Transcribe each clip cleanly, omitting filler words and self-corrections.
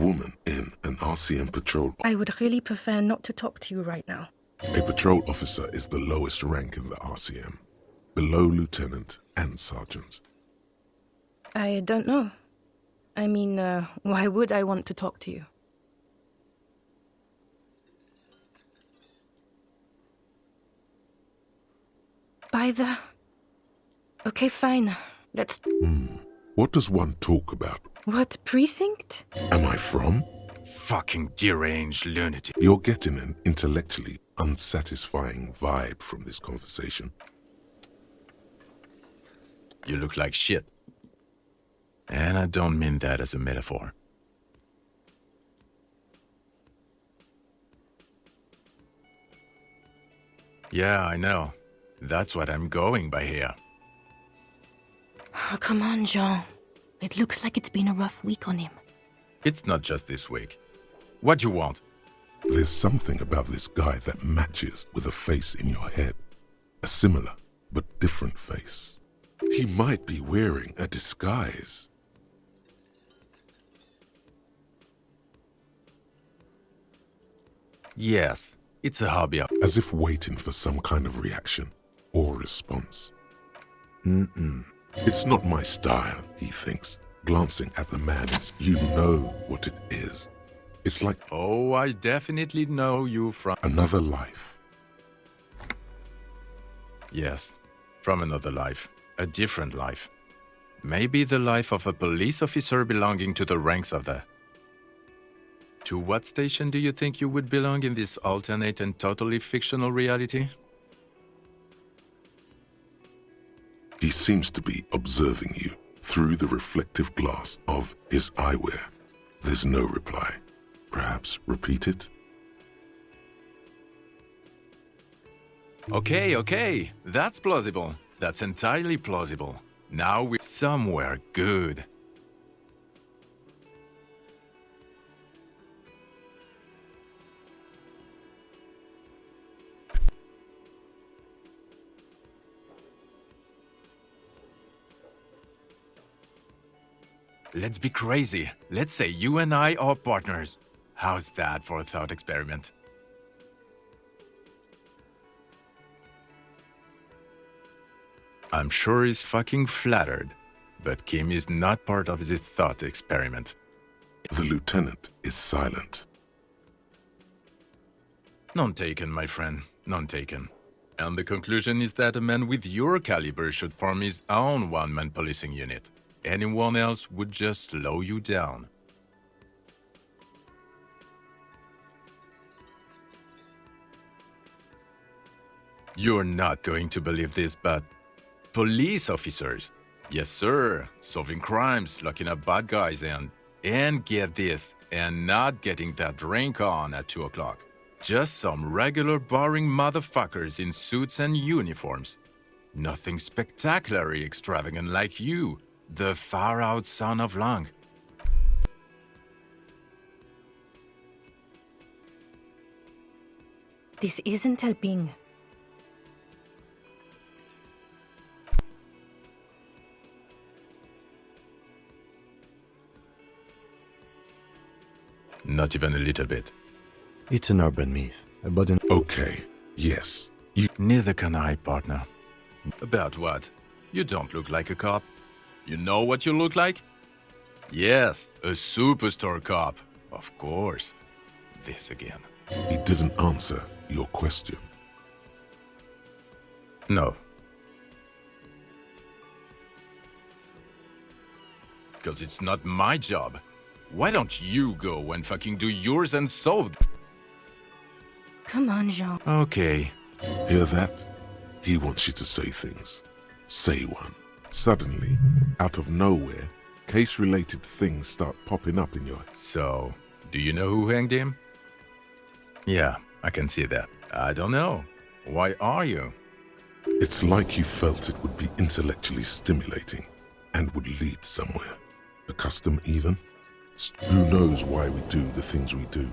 woman in an RCM patrol. I would really prefer not to talk to you right now. A patrol officer is the lowest rank in the RCM, below lieutenant and sergeant. I don't know. I mean, why would I want to talk to you? By the... Okay, fine. Let's... What does one talk about? What precinct? Am I from? Fucking deranged lunatic. You're getting an intellectually unsatisfying vibe from this conversation. You look like shit. And I don't mean that as a metaphor. Yeah, I know. That's what I'm going by here. Oh, come on, Jean. It looks like it's been a rough week on him. It's not just this week. What do you want? There's something about this guy that matches with a face in your head. A similar but different face. He might be wearing a disguise. Yes, it's a hobby. As if waiting for some kind of reaction or response. It's not my style, he thinks, glancing at the man as you know what it is. It's like, Oh, I definitely know you from... another life. Yes, from another life. A different life. Maybe the life of a police officer belonging to the ranks of the... To what station do you think you would belong in this alternate and totally fictional reality? He seems to be observing you through the reflective glass of his eyewear. There's no reply. Perhaps repeat it? Okay. That's plausible. That's entirely plausible. Now we're somewhere good. Let's be crazy. Let's say you and I are partners. How's that for a thought experiment? I'm sure he's fucking flattered, but Kim is not part of this thought experiment. The lieutenant is silent. None taken, my friend. None taken. And the conclusion is that a man with your caliber should form his own one-man policing unit. Anyone else would just slow you down. You're not going to believe this, but police officers, yes sir, solving crimes, locking up bad guys and get this, and not getting that drink on at 2 o'clock. Just some regular boring motherfuckers in suits and uniforms. Nothing spectacularly extravagant like you, the far-out son of Lang. This isn't helping. Not even a little bit. It's an urban myth, but an... Okay, yes. Neither can I, partner. About what? You don't look like a cop. You know what you look like? Yes, a superstar cop. Of course. This again. He didn't answer your question. No. Because it's not my job. Why don't you go and fucking do yours and solve... Come on, Jean. Okay. Hear that? He wants you to say things. Say one. Suddenly, out of nowhere, case-related things start popping up in your... So, do you know who hanged him? Yeah, I can see that. I don't know. Why are you? It's like you felt it would be intellectually stimulating and would lead somewhere. A custom even. Who knows why we do the things we do?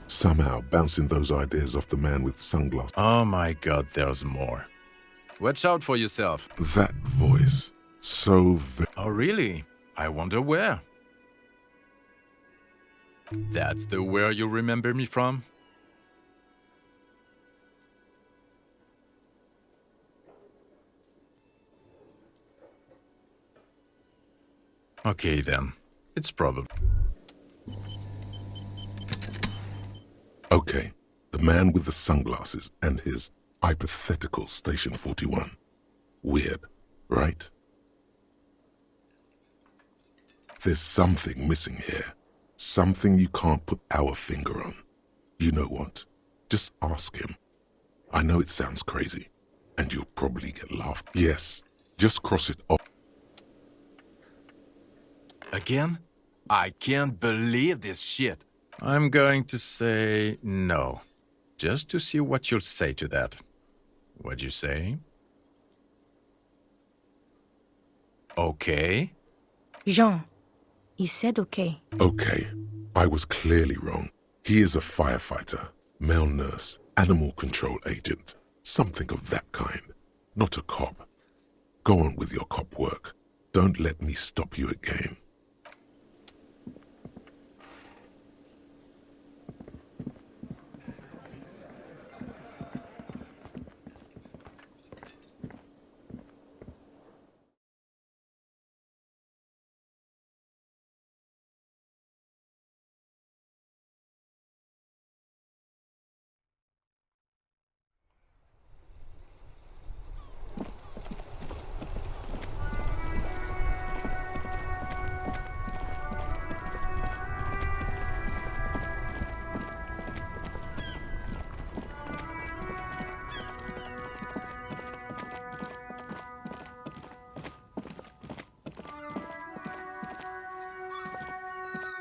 Somehow bouncing those ideas off the man with sunglasses. Oh my god, there's more. Watch out for yourself. That voice. So Oh really? I wonder where. That's the where you remember me from? Okay then. It's probably... Okay, the man with the sunglasses and his hypothetical Station 41. Weird, right? There's something missing here. Something you can't put our finger on. You know what? Just ask him. I know it sounds crazy, and you'll probably get laughed. Yes, just cross it off. Again? I can't believe this shit. I'm going to say no. Just to see what you'll say to that. What'd you say? Okay. Jean, he said okay. Okay, I was clearly wrong. He is a firefighter, male nurse, animal control agent, something of that kind. Not a cop. Go on with your cop work. Don't let me stop you again.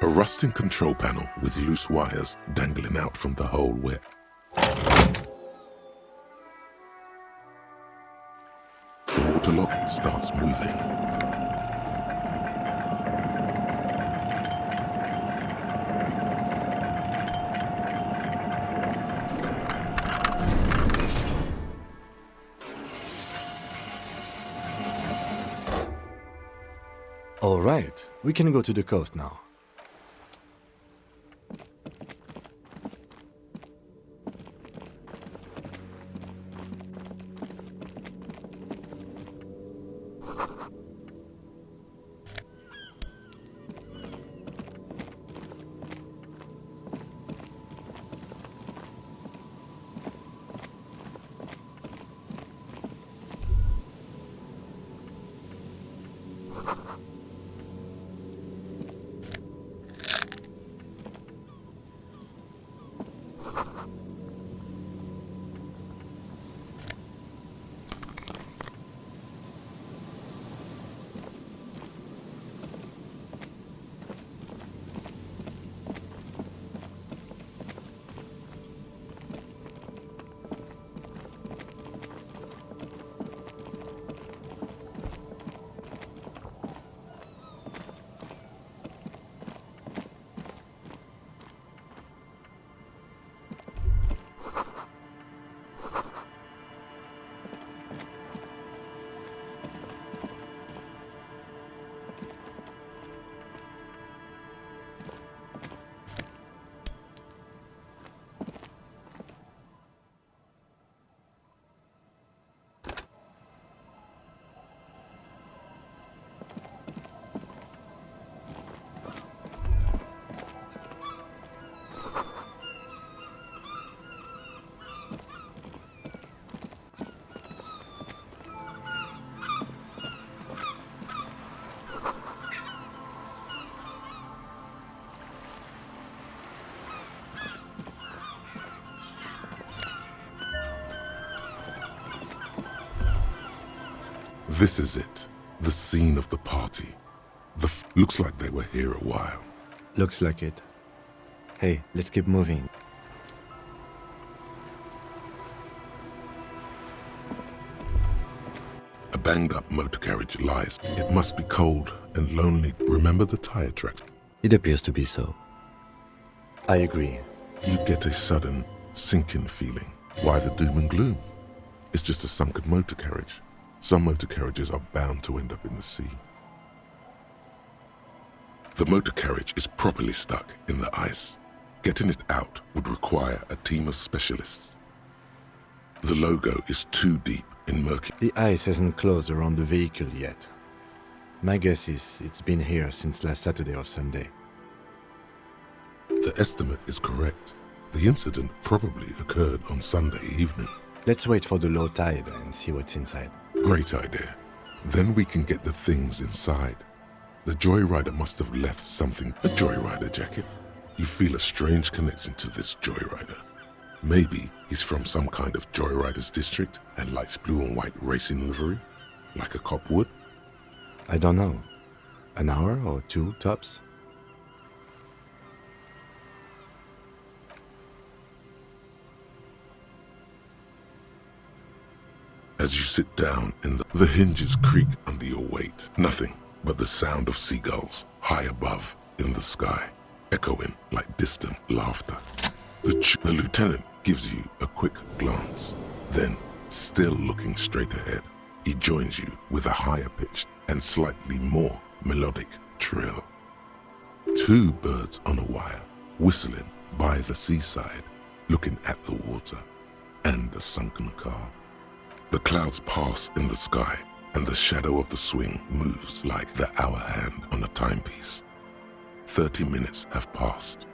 A rusting control panel with loose wires dangling out from the hole where... The water lock starts moving. All right, we can go to the coast now. This is it. The scene of the party. Looks like they were here a while. Looks like it. Hey, let's keep moving. A banged-up motor carriage lies. It must be cold and lonely. Remember the tire tracks? It appears to be so. I agree. You get a sudden, sinking feeling. Why the doom and gloom? It's just a sunken motor carriage. Some motor carriages are bound to end up in the sea. The motor carriage is properly stuck in the ice. Getting it out would require a team of specialists. The logo is too deep in murky. The ice hasn't closed around the vehicle yet. My guess is it's been here since last Saturday or Sunday. The estimate is correct. The incident probably occurred on Sunday evening. Let's wait for the low tide and see what's inside. Great idea. Then we can get the things inside. The joyrider must have left something. A joyrider jacket? You feel a strange connection to this joyrider. Maybe he's from some kind of joyriders district and likes blue and white racing livery, like a cop would. I don't know. An hour or two, tops? As you sit down in the hinges creak under your weight. Nothing but the sound of seagulls high above in the sky, echoing like distant laughter. The lieutenant gives you a quick glance. Then, still looking straight ahead, he joins you with a higher pitched and slightly more melodic trill. Two birds on a wire, whistling by the seaside, looking at the water and a sunken car. The clouds pass in the sky, and the shadow of the swing moves like the hour hand on a timepiece. 30 minutes have passed.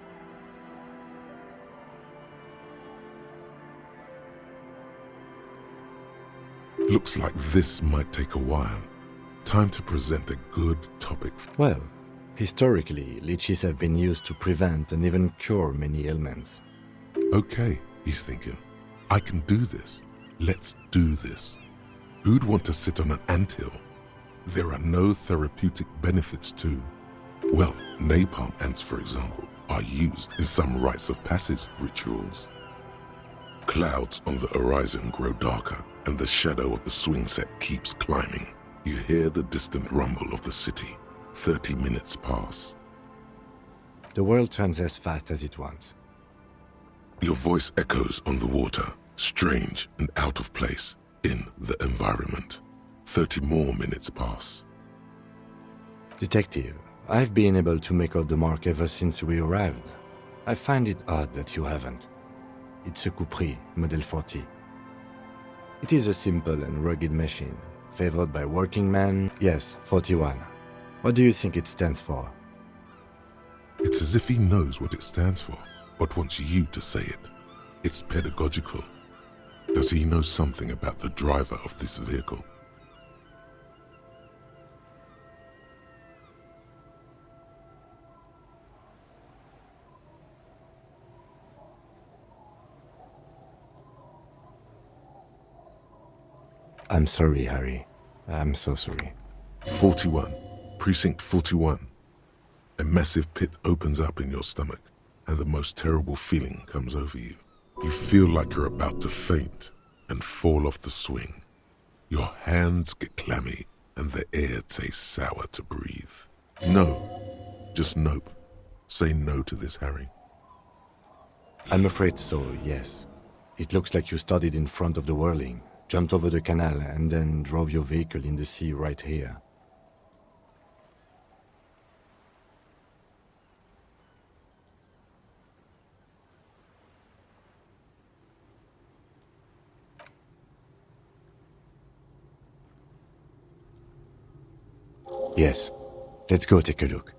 Looks like this might take a while. Time to present a good topic. Well, historically, leeches have been used to prevent and even cure many ailments. Okay, he's thinking. I can do this. Let's do this. Who'd want to sit on an anthill? There are no therapeutic benefits to... Well, napalm ants, for example, are used in some rites of passage rituals. Clouds on the horizon grow darker, and the shadow of the swing set keeps climbing. You hear the distant rumble of the city. 30 minutes pass. The world turns as fast as it wants. Your voice echoes on the water, strange and out of place in the environment. 30 more minutes pass. Detective, I've been able to make out the mark ever since we arrived. I find it odd that you haven't. It's a Coupris, Model 40. It is a simple and rugged machine, favored by working men. Yes, 41. What do you think it stands for? It's as if he knows what it stands for, but wants you to say it. It's pedagogical. Does he know something about the driver of this vehicle? I'm sorry, Harry. I'm so sorry. 41. Precinct 41. A massive pit opens up in your stomach, and the most terrible feeling comes over you. You feel like you're about to faint and fall off the swing. Your hands get clammy, and the air tastes sour to breathe. No. Just nope. Say no to this, Harry. I'm afraid so, yes. It looks like you started in front of the whirling, jumped over the canal, and then drove your vehicle in the sea right here. Yes. Let's go take a look.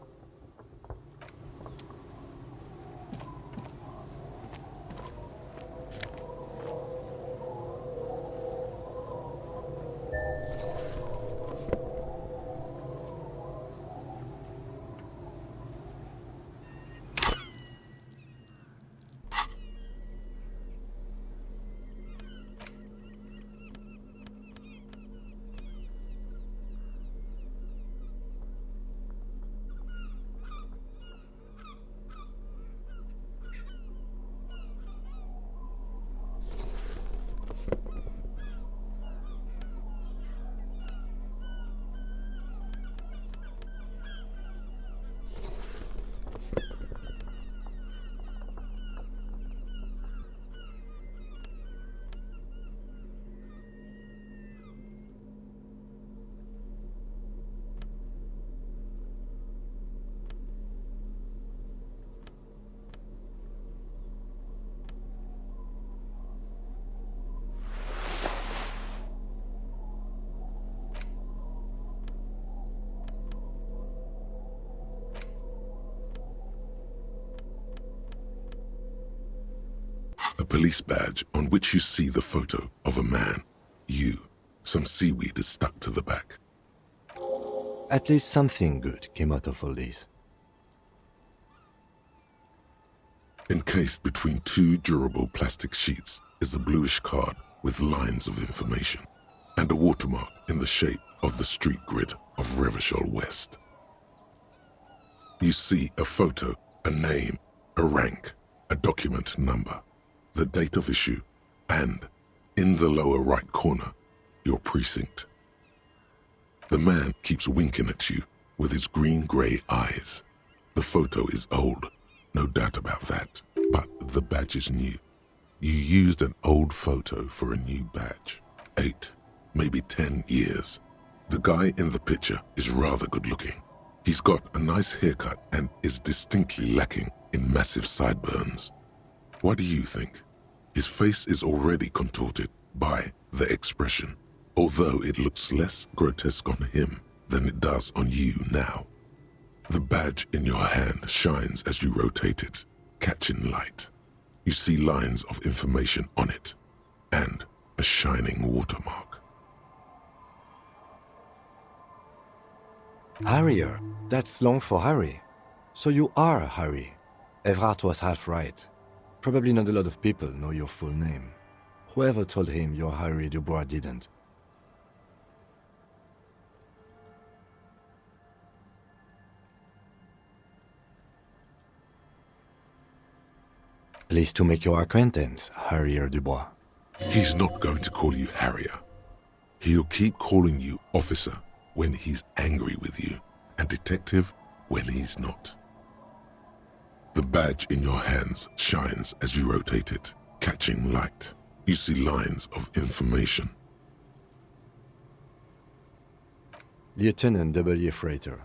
police badge on which you see the photo of a man. Some seaweed is stuck to the back. At least something good came out of all this. Encased between two durable plastic sheets is a bluish card with lines of information and a watermark in the shape of the street grid of Revachol West. You see a photo, a name, a rank, a document number, the date of issue, and, in the lower right corner, your precinct. The man keeps winking at you with his green-grey eyes. The photo is old, no doubt about that, but the badge is new. You used an old photo for a new badge. 8, maybe 10 years. The guy in the picture is rather good-looking. He's got a nice haircut and is distinctly lacking in massive sideburns. What do you think? His face is already contorted by the expression, although it looks less grotesque on him than it does on you now. The badge in your hand shines as you rotate it, catching light. You see lines of information on it, and a shining watermark. Harrier, that's long for Harry. So you are Harry. Evrard was half right. Probably not a lot of people know your full name. Whoever told him you're Harry Dubois didn't. Pleased to make your acquaintance, Harrier Dubois. He's not going to call you Harrier. He'll keep calling you officer when he's angry with you, and detective when he's not. The badge in your hands shines as you rotate it, catching light. You see lines of information. Lieutenant W. Freighter.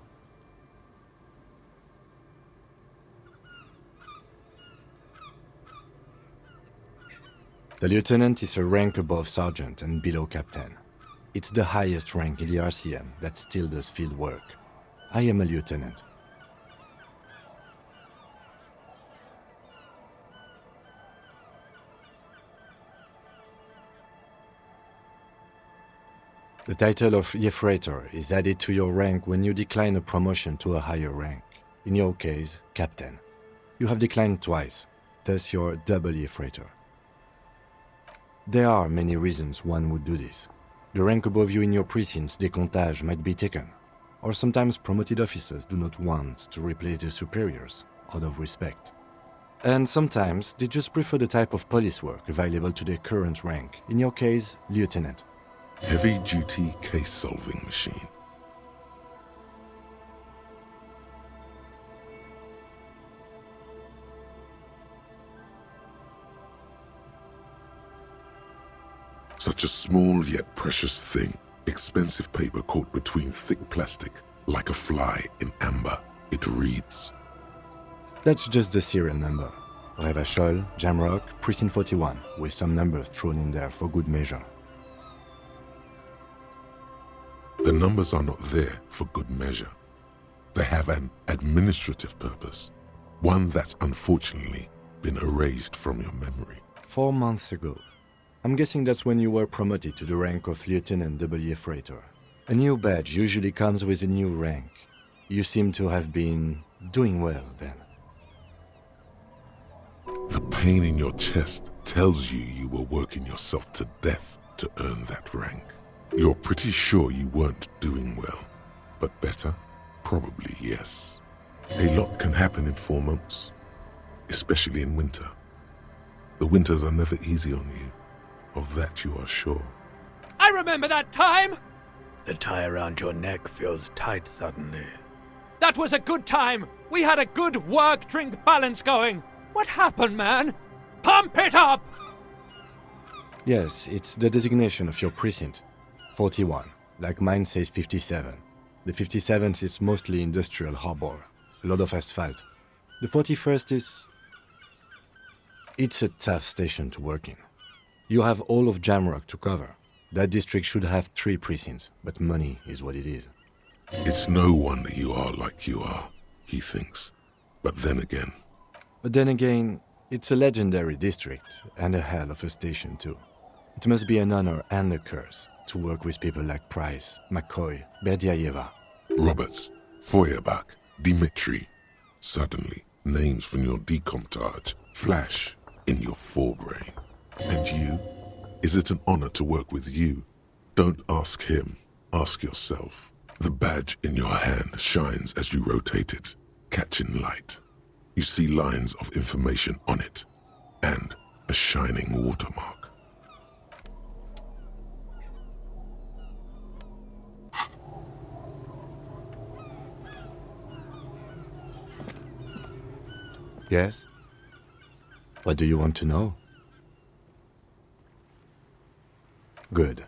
The lieutenant is a rank above sergeant and below captain. It's the highest rank in the RCM that still does field work. I am a lieutenant. The title of Freighter is added to your rank when you decline a promotion to a higher rank. In your case, captain. You have declined twice, thus you're double Freighter. There are many reasons one would do this. The rank above you in your precinct's decomptage might be taken, or sometimes promoted officers do not want to replace their superiors out of respect. And sometimes they just prefer the type of police work available to their current rank, in your case, lieutenant. Heavy-duty case-solving machine. Such a small yet precious thing. Expensive paper caught between thick plastic, like a fly in amber. It reads. That's just the serial number. Revachol, Jamrock, Precinct 41, with some numbers thrown in there for good measure. The numbers are not there for good measure. They have an administrative purpose, one that's unfortunately been erased from your memory. 4 months ago. I'm guessing that's when you were promoted to the rank of Lieutenant W. Freighter. A new badge usually comes with a new rank. You seem to have been doing well then. The pain in your chest tells you you were working yourself to death to earn that rank. You're pretty sure you weren't doing well, but better? Probably yes. A lot can happen in 4 months, especially in winter. The winters are never easy on you, of that you are sure. I remember that time! The tie around your neck feels tight suddenly. That was a good time! We had a good work-drink balance going! What happened, man? Pump it up! Yes, it's the designation of your precinct. 41, like mine says 57. The 57th is mostly industrial harbor, a lot of asphalt. The 41st is... It's a tough station to work in. You have all of Jamrock to cover. That district should have 3 precincts, but money is what it is. It's no wonder you are like you are, he thinks. But then again, It's a legendary district, and a hell of a station too. It must be an honor and a curse to work with people like Price, McCoy, Berdiaeva. Roberts, Feuerbach, Dimitri. Suddenly, names from your decomptage flash in your forebrain. And you? Is it an honor to work with you? Don't ask him, ask yourself. The badge in your hand shines as you rotate it, catching light. You see lines of information on it, and a shining watermark. Yes? What do you want to know? Good.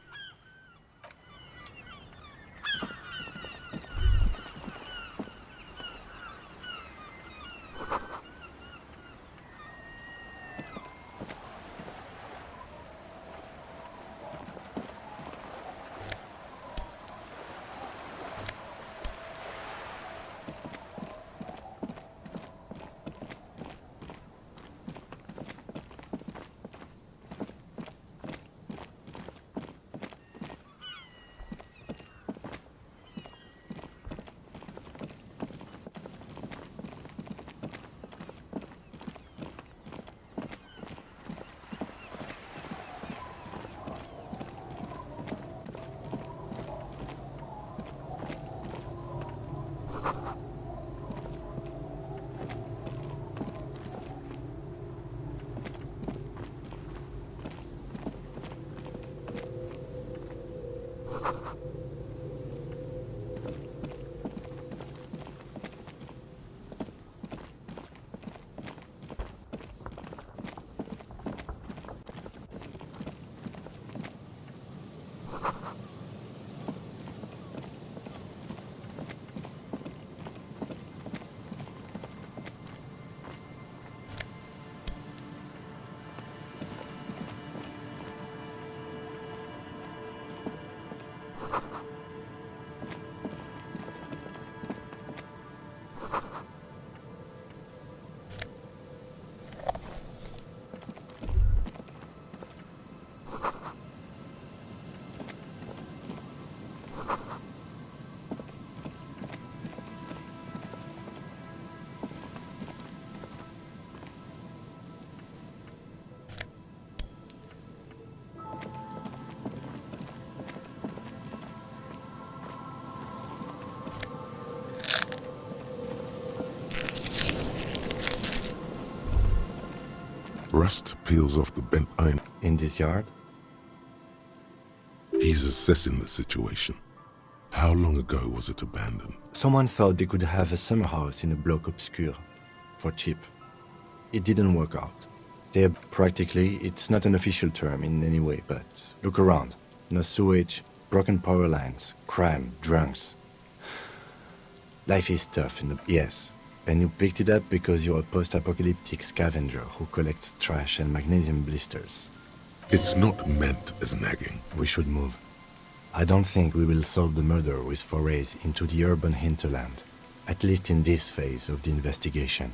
Rust peels off the bent iron. In this yard? He's assessing the situation. How long ago was it abandoned? Someone thought they could have a summer house in a bloc obscure. For cheap. It didn't work out. Practically, it's not an official term in any way, but look around. No sewage, broken power lines, crime, drunks. Life is tough in the... Yes. And you picked it up because you're a post-apocalyptic scavenger who collects trash and magnesium blisters. It's not meant as nagging. We should move. I don't think we will solve the murder with forays into the urban hinterland, at least in this phase of the investigation.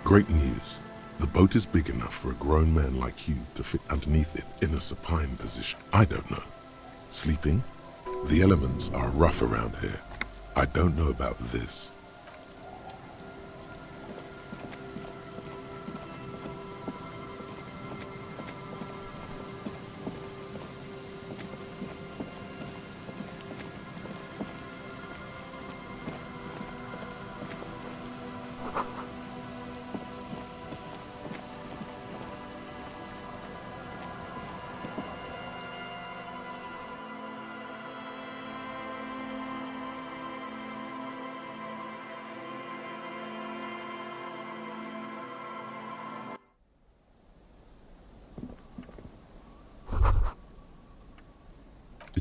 Great news. The boat is big enough for a grown man like you to fit underneath it in a supine position. I don't know. Sleeping? The elements are rough around here. I don't know about this.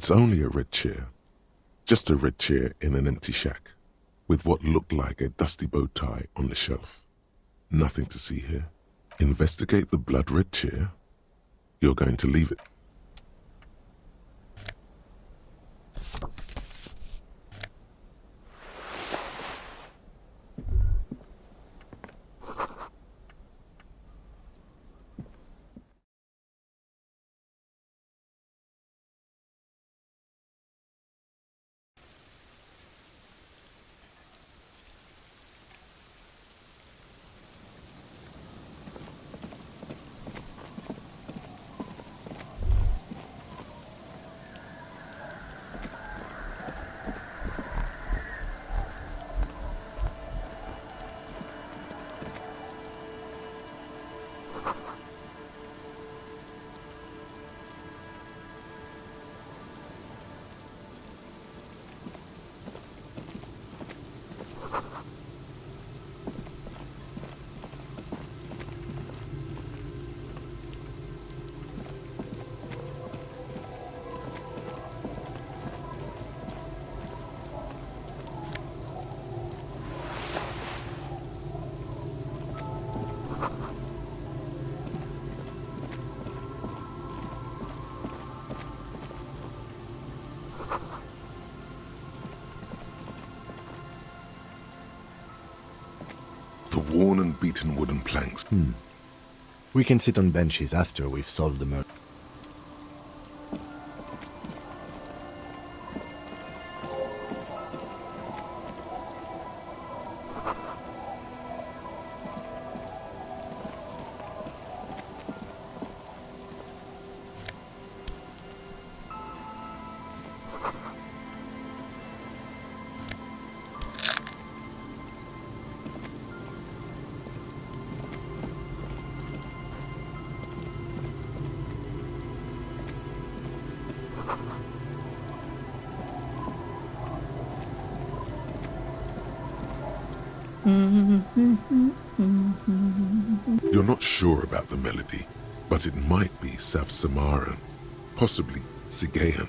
It's only a red chair. Just a red chair in an empty shack, with what looked like a dusty bow tie on the shelf. Nothing to see here. Investigate the blood-red chair. You're going to leave it. The worn and beaten wooden planks. We can sit on benches after we've solved the murder. You're not sure about the melody, but it might be South Samaran, possibly Sigayan,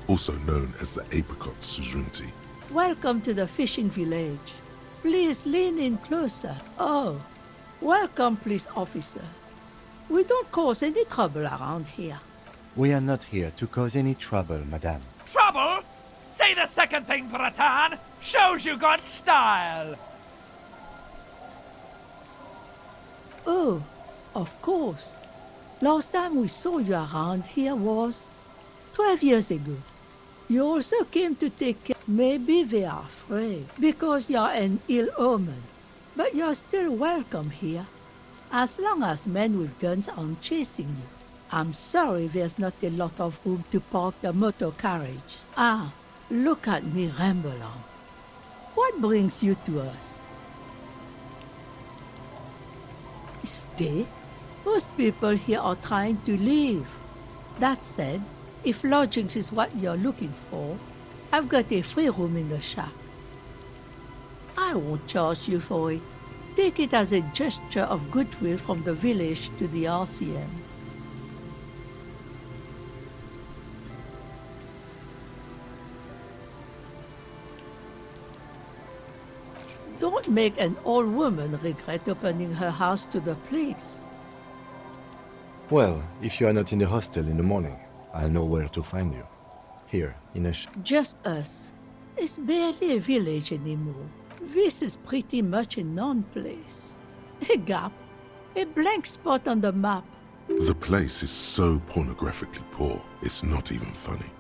also known as the Apricot Suzunti. Welcome to the fishing village. Please lean in closer. Oh, welcome, police officer. We don't cause any trouble around here. We are not here to cause any trouble, madame. Trouble? Say the second thing, Bratan. Shows you got style. Oh, of course. Last time we saw you around here was 12 years ago. You also came to take care. Maybe they are afraid because you're an ill omen. But you're still welcome here, as long as men with guns aren't chasing you. I'm sorry there's not a lot of room to park the motor carriage. Ah, look at me ramble on. What brings you to us? Stay? Most people here are trying to leave. That said, if lodgings is what you're looking for, I've got a free room in the shack. I won't charge you for it. Take it as a gesture of goodwill from the village to the RCM. Don't make an old woman regret opening her house to the police. Well, if you are not in the hostel in the morning, I'll know where to find you. Here, in a Just us. It's barely a village anymore. This is pretty much a non-place. A gap. A blank spot on the map. The place is so pornographically poor, it's not even funny.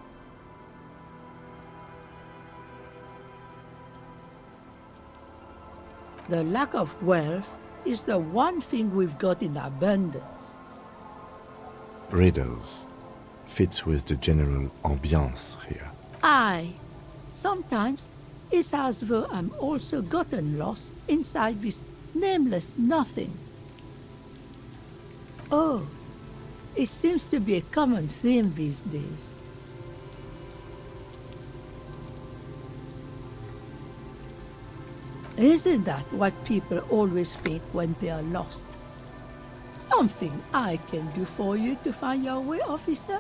The lack of wealth is the one thing we've got in abundance. riddles. Fits with the general ambiance here. Aye. Sometimes it's as though I'm also gotten lost inside this nameless nothing. Oh, it seems to be a common theme these days. Isn't that what people always think when they are lost? Something I can do for you to find your way, officer?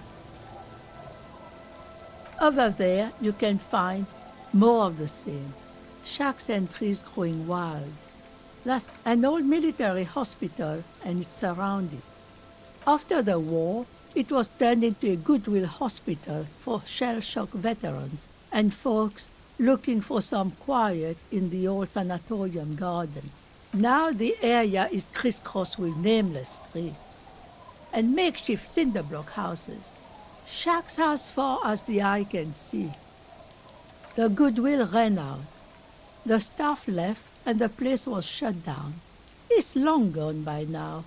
Over there, you can find more of the same. Shacks and trees growing wild. That's an old military hospital and its surroundings. After the war, it was turned into a goodwill hospital for shell-shock veterans and folks looking for some quiet in the old sanatorium gardens. Now the area is crisscrossed with nameless streets and makeshift cinder block houses. Shacks as far as the eye can see. The goodwill ran out. The staff left and the place was shut down. It's long gone by now.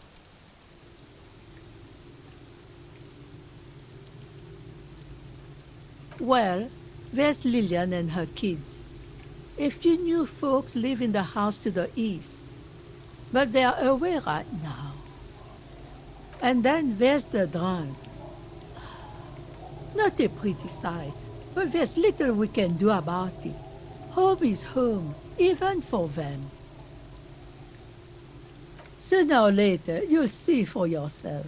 Well, there's Lillian and her kids. A few new folks live in the house to the east, but they're away right now. And then there's the drunks. Not a pretty sight, but there's little we can do about it. Home is home, even for them. Sooner or later, you'll see for yourself.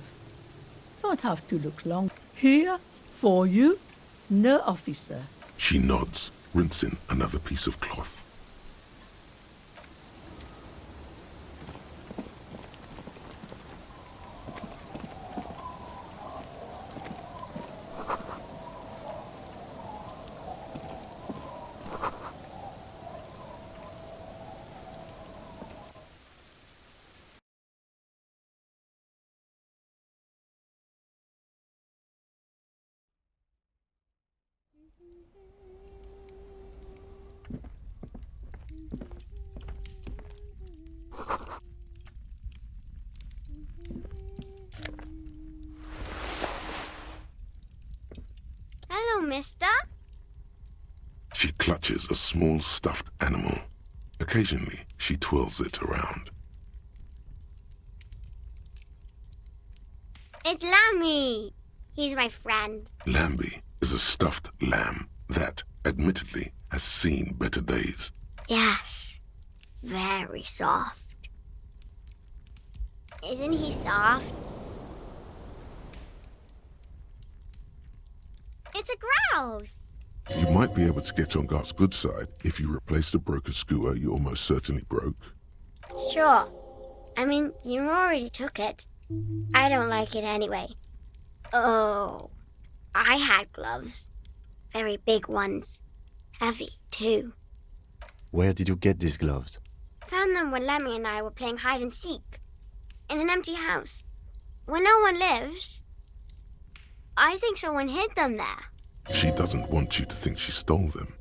Don't have to look long. Here, for you, no officer. She nods, rinsing another piece of cloth. Hello, mister. She clutches a small stuffed animal. Occasionally, she twirls it around. It's Lammy. He's my friend. Lambie is a stuffed lamb that, admittedly, has seen better days. Yes. Very soft. Isn't he soft? It's a grouse. You might be able to get on Gart's good side if you replace the broken skewer you almost certainly broke. Sure. I mean, you already took it. I don't like it anyway. Oh, I had gloves. Very big ones. Heavy, too. Where did you get these gloves? Found them when Lemmy and I were playing hide and seek. In an empty house. Where no one lives. I think someone hid them there. She doesn't want you to think she stole them.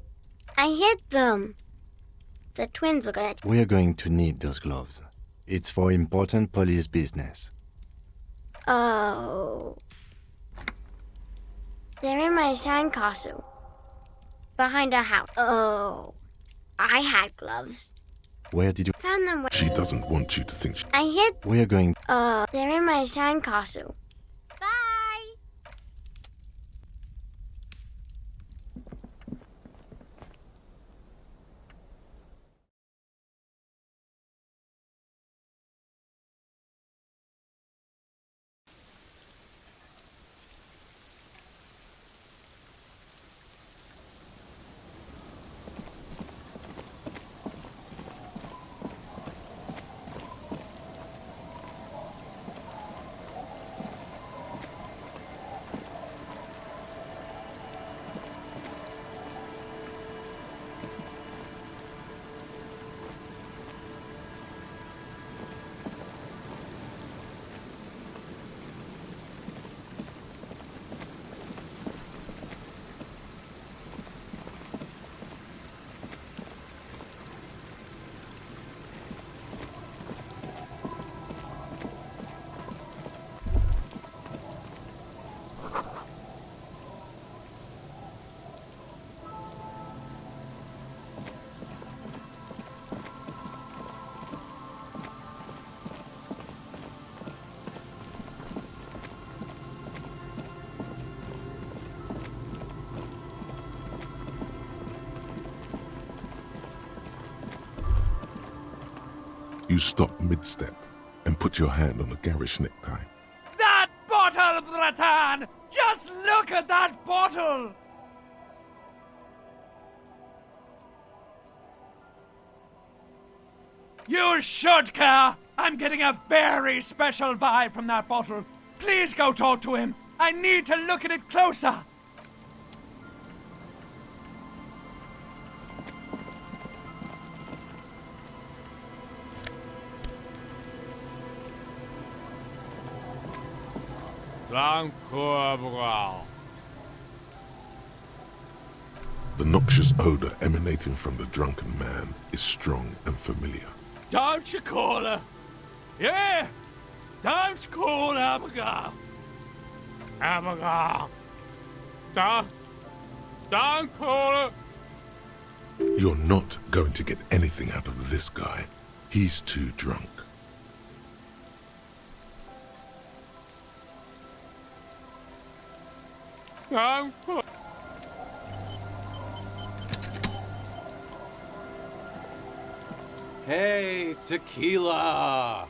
I hid them. The twins were gonna... We are going to need those gloves. It's for important police business. Oh. They're in my sandcastle. Behind our house. Oh. I had gloves. Where did you... Found them She doesn't want you to think she... I hid... We are going... They're in my sandcastle. Bye! You stop mid-step and put your hand on a garish necktie. That bottle, Bratan! Just look at that bottle! You should care! I'm getting a very special vibe from that bottle. Please go talk to him. I need to look at it closer. The noxious odor emanating from the drunken man is strong and familiar. Don't you call her? Yeah! Don't call Abigail! Abigail! Don't call her! You're not going to get anything out of this guy. He's too drunk. Don't call. Hey, tequila!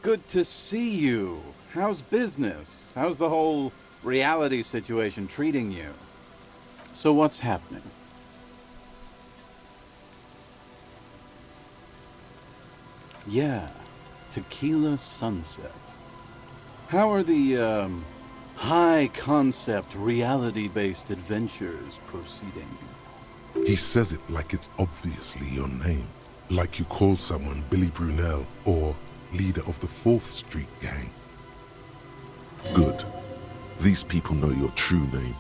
Good to see you. How's business? How's the whole reality situation treating you? So what's happening? Yeah, Tequila Sunset. How are the, high-concept, reality-based adventures proceeding? He says it like it's obviously your name. Like you call someone Billy Brunel or leader of the 4th Street Gang. Good. These people know your true name.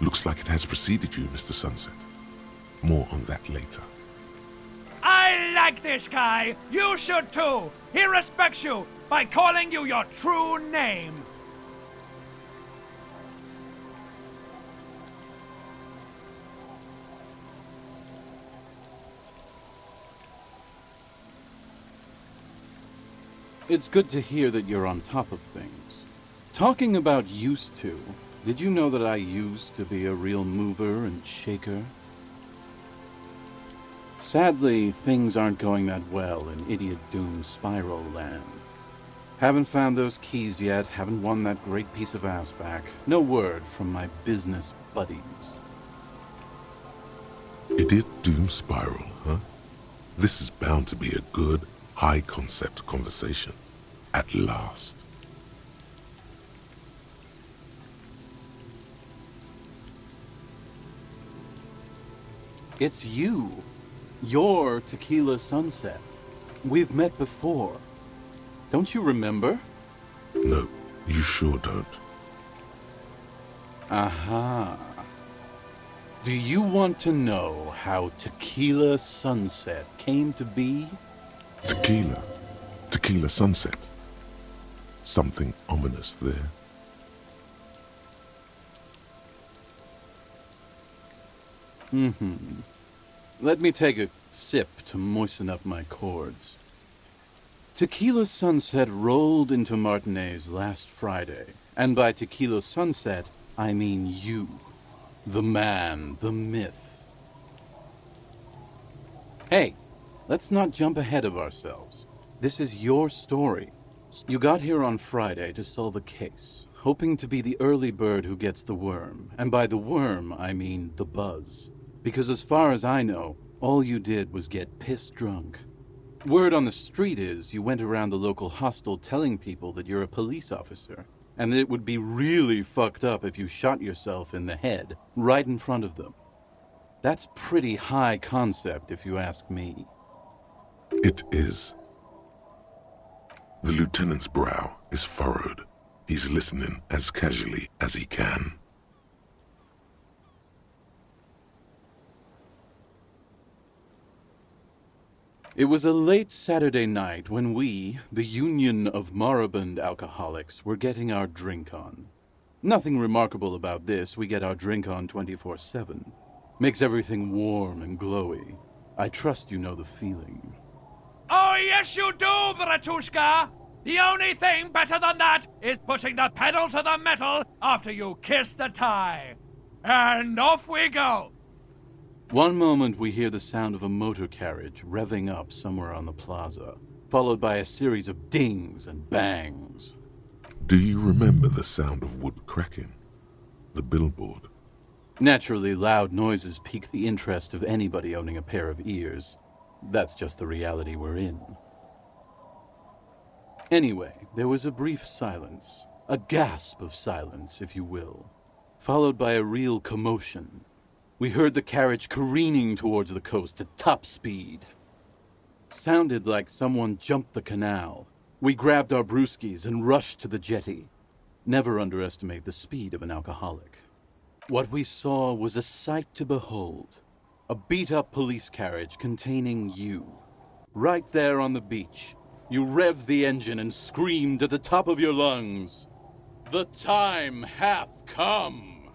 Looks like it has preceded you, Mr. Sunset. More on that later. I like this guy. You should too. He respects you by calling you your true name. It's good to hear that you're on top of things. Talking about used to, did you know that I used to be a real mover and shaker? Sadly, things aren't going that well in Idiot Doom Spiral Land. Haven't found those keys yet, haven't won that great piece of ass back. No word from my business buddies. Idiot Doom Spiral, huh? This is bound to be a good, high-concept conversation. At last. It's you. You're Tequila Sunset. We've met before. Don't you remember? No, you sure don't. Aha. Do you want to know how Tequila Sunset came to be? Tequila. Tequila Sunset. Something ominous there. Let me take a sip to moisten up my chords. Tequila Sunset rolled into Martinez last Friday, and by Tequila Sunset, I mean you. The man, the myth. Hey, let's not jump ahead of ourselves. This is your story. You got here on Friday to solve a case, hoping to be the early bird who gets the worm. And by the worm, I mean the buzz. Because as far as I know, all you did was get piss drunk. Word on the street is you went around the local hostel telling people that you're a police officer, and that it would be really fucked up if you shot yourself in the head right in front of them. That's pretty high concept, if you ask me. It is. The lieutenant's brow is furrowed. He's listening as casually as he can. It was a late Saturday night when we, the Union of Moribund Alcoholics, were getting our drink on. Nothing remarkable about this. We get our drink on 24/7. Makes everything warm and glowy. I trust you know the feeling. Oh, yes, you do, Bratushka! The only thing better than that is putting the pedal to the metal after you kiss the tie. And off we go! One moment we hear the sound of a motor carriage revving up somewhere on the plaza, followed by a series of dings and bangs. Do you remember the sound of wood cracking? The billboard? Naturally, loud noises pique the interest of anybody owning a pair of ears. That's just the reality we're in. Anyway, there was a brief silence. A gasp of silence, if you will. Followed by a real commotion. We heard the carriage careening towards the coast at top speed. Sounded like someone jumped the canal. We grabbed our brewskis and rushed to the jetty. Never underestimate the speed of an alcoholic. What we saw was a sight to behold. A beat-up police carriage containing you. Right there on the beach. You revved the engine and screamed at the top of your lungs, "The time hath come!"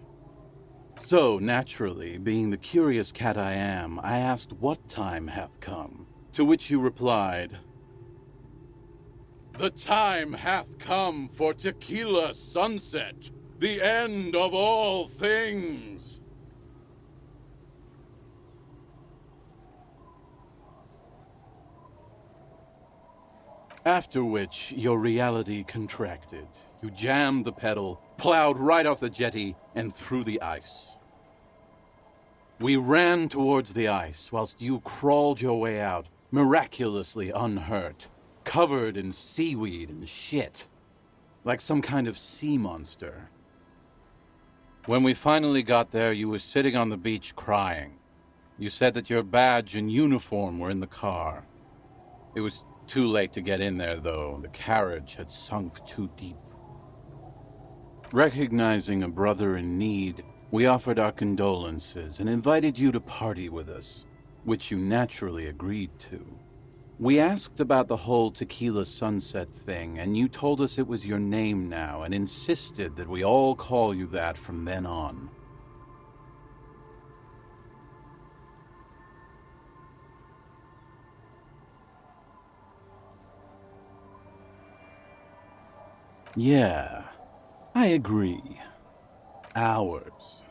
So, naturally, being the curious cat I am, I asked what time hath come, to which you replied, "The time hath come for tequila sunset, the end of all things." After which, your reality contracted. You jammed the pedal, plowed right off the jetty, and through the ice. We ran towards the ice, whilst you crawled your way out, miraculously unhurt, covered in seaweed and shit, like some kind of sea monster. When we finally got there, you were sitting on the beach crying. You said that your badge and uniform were in the car. It was too late to get in there, though. The carriage had sunk too deep. Recognizing a brother in need, we offered our condolences and invited you to party with us, which you naturally agreed to. We asked about the whole tequila sunset thing, and you told us it was your name now and insisted that we all call you that from then on. Yeah, I agree. Hours.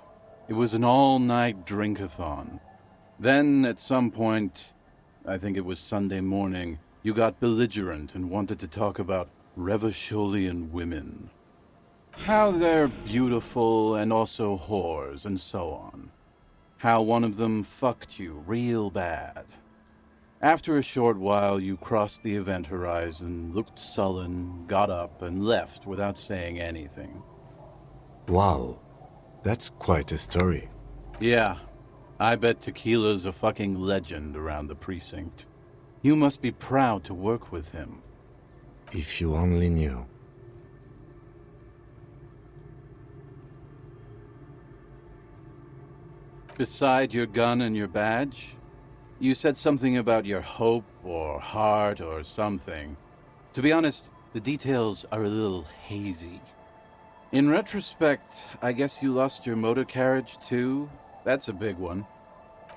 It was an all-night drink-a-thon. Then, at some point, I think it was Sunday morning, you got belligerent and wanted to talk about Revacholian women. How they're beautiful and also whores and so on. How one of them fucked you real bad. After a short while, you crossed the event horizon, looked sullen, got up, and left without saying anything. Wow, that's quite a story. Yeah, I bet Tequila's a fucking legend around the precinct. You must be proud to work with him. If you only knew. Beside your gun and your badge, you said something about your hope or heart or something. To be honest, the details are a little hazy. In retrospect, I guess you lost your motor carriage too? That's a big one.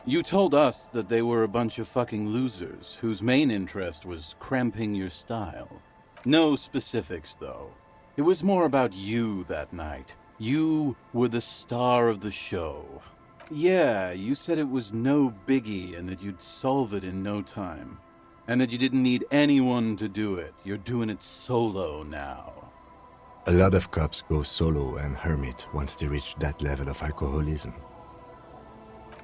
You told us that they were a bunch of fucking losers whose main interest was cramping your style. No specifics, though. It was more about you that night. You were the star of the show. Yeah, you said it was no biggie and that you'd solve it in no time. And that you didn't need anyone to do it. You're doing it solo now. A lot of cops go solo and hermit once they reach that level of alcoholism.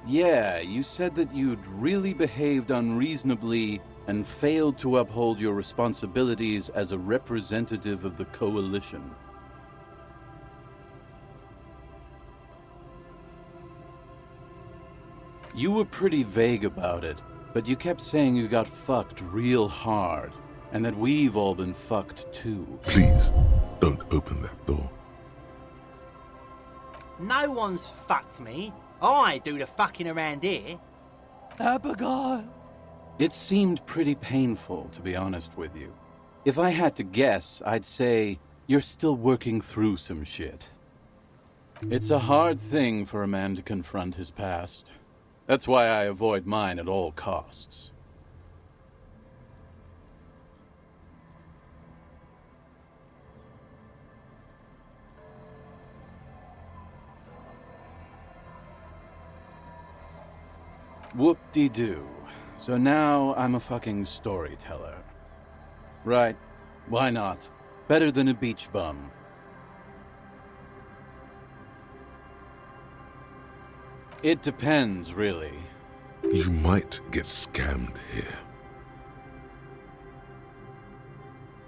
Yeah, you said that you'd really behaved unreasonably and failed to uphold your responsibilities as a representative of the coalition. You were pretty vague about it, but you kept saying you got fucked real hard, and that we've all been fucked too. Please, don't open that door. No one's fucked me. I do the fucking around here. Abigail! It seemed pretty painful, to be honest with you. If I had to guess, I'd say you're still working through some shit. It's a hard thing for a man to confront his past. That's why I avoid mine at all costs. Whoop-de-doo. So now I'm a fucking storyteller. Right, why not? Better than a beach bum. It depends, really. You might get scammed here.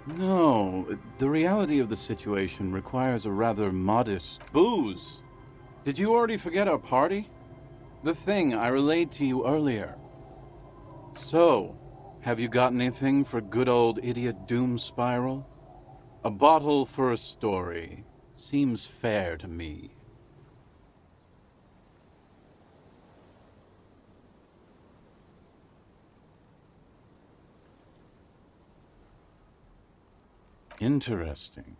No, the reality of the situation requires a rather modest booze. Did you already forget our party? The thing I relayed to you earlier. So, have you got anything for good old idiot Doom Spiral? A bottle for a story. Seems fair to me. Interesting.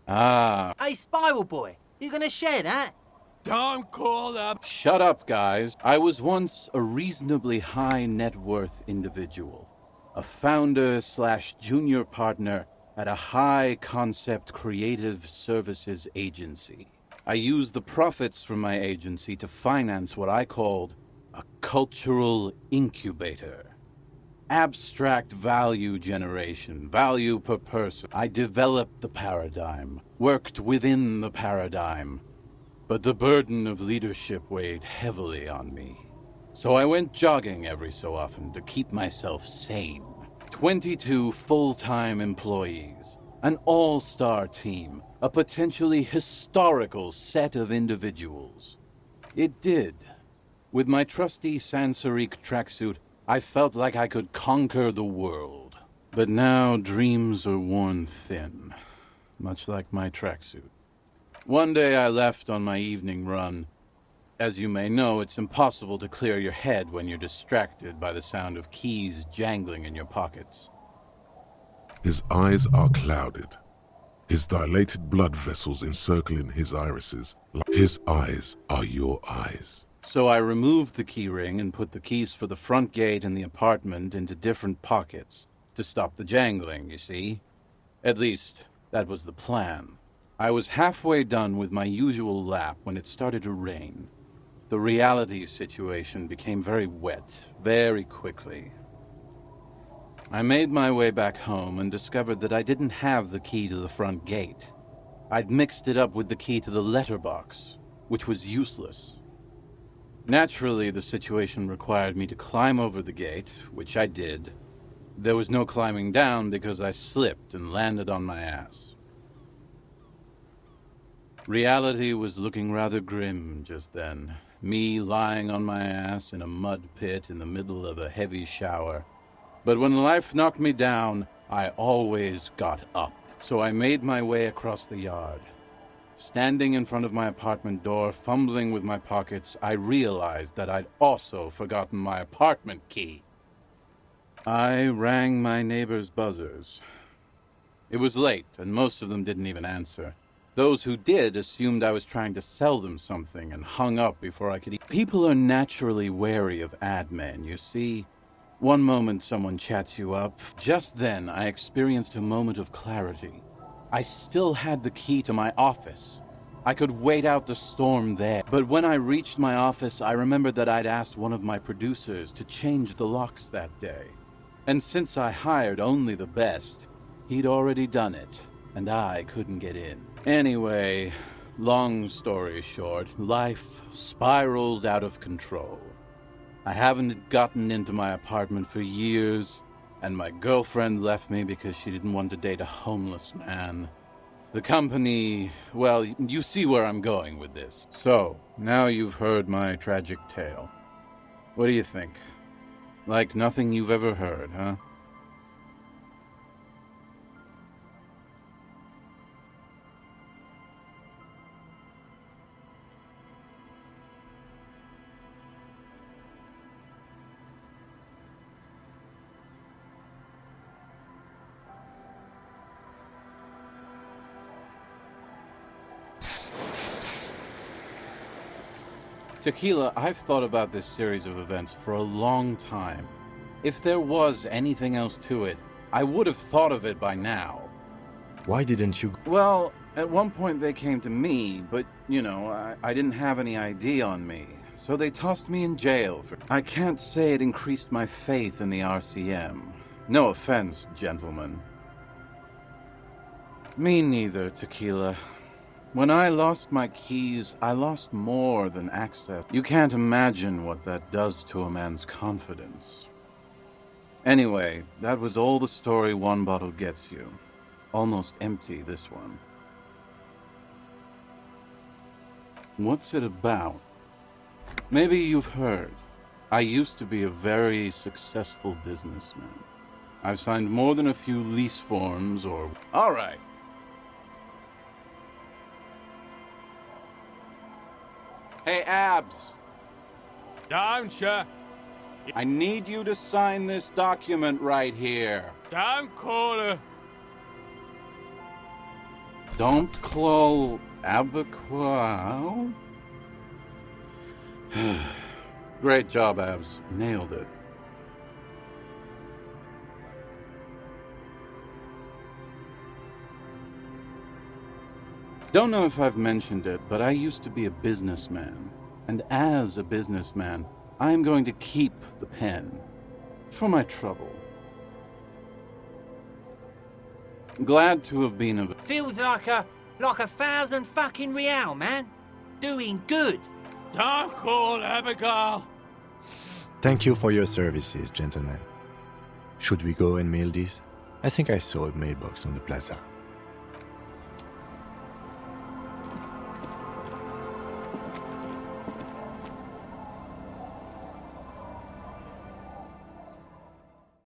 Ah. Hey, Spiral Boy, you gonna share that? Don't call up. Shut up, guys. I was once a reasonably high net worth individual. A founder / junior partner at a high concept creative services agency. I used the profits from my agency to finance what I called a cultural incubator. Abstract value generation, value per person. I developed the paradigm, worked within the paradigm, but the burden of leadership weighed heavily on me. So I went jogging every so often to keep myself sane. 22 full-time employees, an all-star team, a potentially historical set of individuals. It did. With my trusty Sansarique tracksuit, I felt like I could conquer the world. But now dreams are worn thin, much like my tracksuit. One day I left on my evening run. As you may know, it's impossible to clear your head when you're distracted by the sound of keys jangling in your pockets. His eyes are clouded. His dilated blood vessels encircling his irises. His eyes are your eyes. So I removed the key ring and put the keys for the front gate and the apartment into different pockets to stop the jangling, you see. At least, that was the plan. I was halfway done with my usual lap when it started to rain. The reality situation became very wet, very quickly. I made my way back home and discovered that I didn't have the key to the front gate. I'd mixed it up with the key to the letterbox, which was useless. Naturally, the situation required me to climb over the gate, which I did. There was no climbing down because I slipped and landed on my ass. Reality was looking rather grim just then. Me lying on my ass in a mud pit in the middle of a heavy shower. But when life knocked me down, I always got up. So I made my way across the yard. Standing in front of my apartment door, fumbling with my pockets, I realized that I'd also forgotten my apartment key. I rang my neighbors' buzzers. It was late, and most of them didn't even answer. Those who did assumed I was trying to sell them something and hung up before I could eat. People are naturally wary of ad men, you see. One moment someone chats you up. Just then, I experienced a moment of clarity. I still had the key to my office. I could wait out the storm there. But when I reached my office, I remembered that I'd asked one of my producers to change the locks that day. And since I hired only the best, he'd already done it, and I couldn't get in. Anyway, long story short, life spiraled out of control. I haven't gotten into my apartment for years, and my girlfriend left me because she didn't want to date a homeless man. The company, well, you see where I'm going with this. So, now you've heard my tragic tale. What do you think? Like nothing you've ever heard, huh? Tequila, I've thought about this series of events for a long time. If there was anything else to it, I would have thought of it by now. Why didn't you... Well, at one point they came to me, but, you know, I didn't have any ID on me. So they tossed me in jail for... I can't say it increased my faith in the RCM. No offense, gentlemen. Me neither, Tequila. When I lost my keys, I lost more than access. You can't imagine what that does to a man's confidence. Anyway, that was all the story one bottle gets you. Almost empty, this one. What's it about? Maybe you've heard. I used to be a very successful businessman. I've signed more than a few lease forms or... All right. Hey, Abs. Don't you? I need you to sign this document right here. Don't call her. Don't call Abaquao? Great job, Abs. Nailed it. Don't know if I've mentioned it, but I used to be a businessman. And as a businessman, I am going to keep the pen. For my trouble. Glad to have been of... Feels like a 1,000 fucking real, man. Doing good. Don't call Abigail. Thank you for your services, gentlemen. Should we go and mail this? I think I saw a mailbox on the plaza.